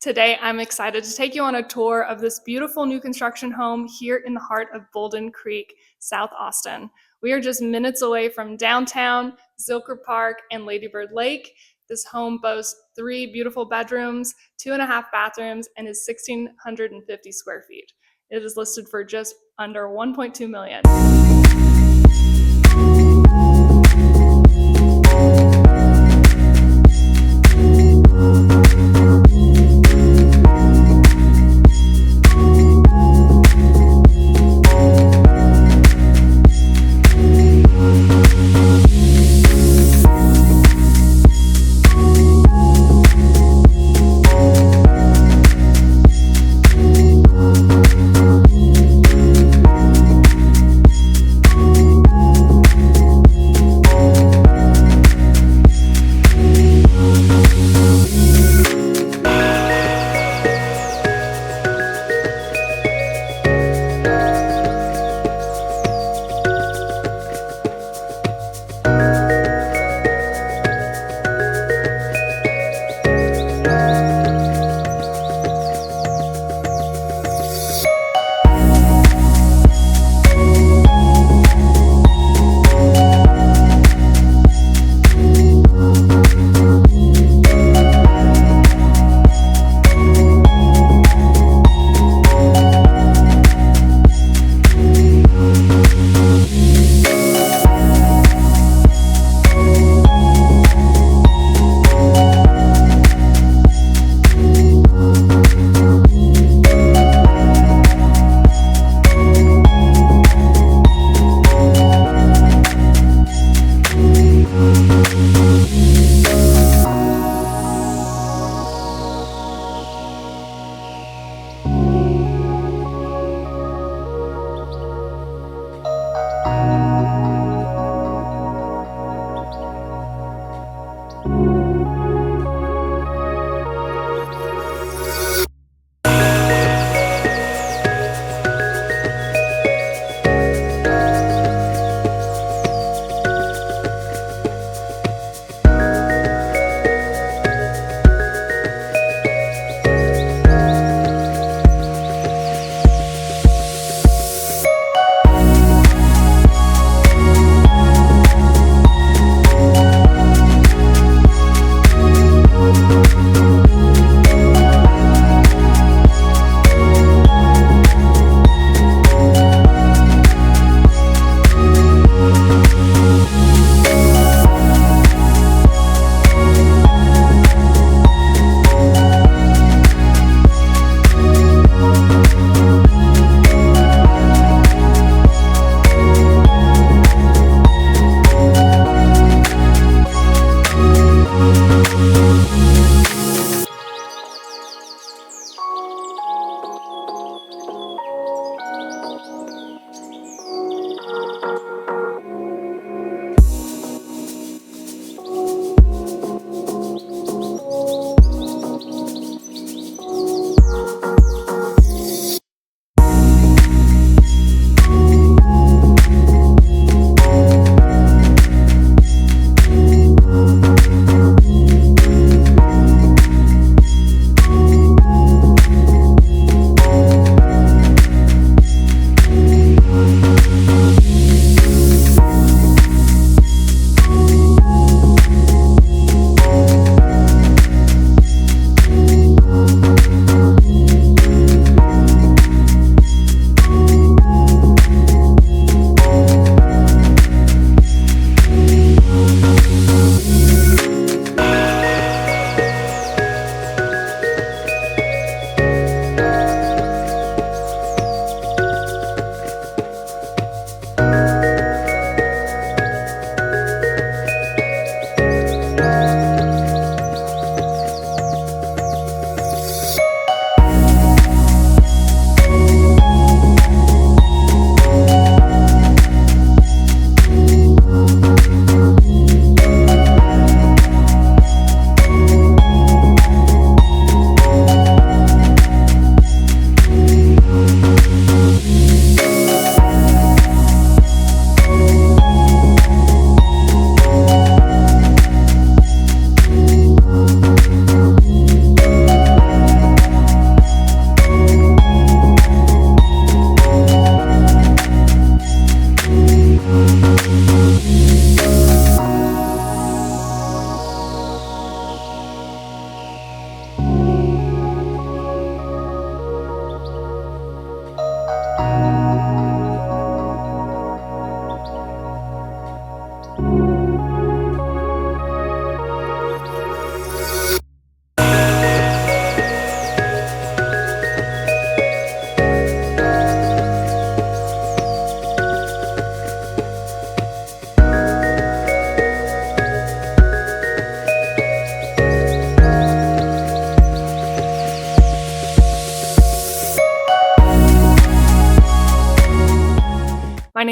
Today, I'm excited to take you on a tour of this beautiful new construction home here in the heart of Bouldin Creek, South Austin. We are just minutes away from downtown, Zilker Park, and Ladybird Lake. This home boasts 3 beautiful bedrooms, 2.5 bathrooms, and is 1,650 square feet. It is listed for just under $1.2 million.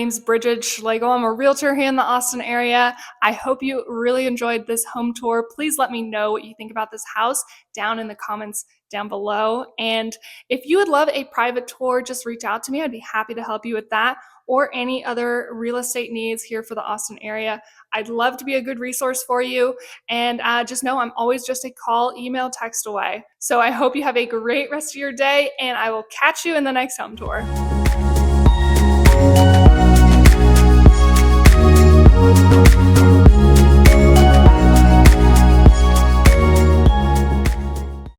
name's Bridget Schlegel. I'm a realtor here in the Austin area. I hope you really enjoyed this home tour. Please let me know what you think about this house down in the comments down below. And if you would love a private tour, just reach out to me. I'd be happy to help you with that or any other real estate needs here for the Austin area. I'd love to be a good resource for you. And just know I'm always just a call, email, text away. So I hope you have a great rest of your day, and I will catch you in the next home tour.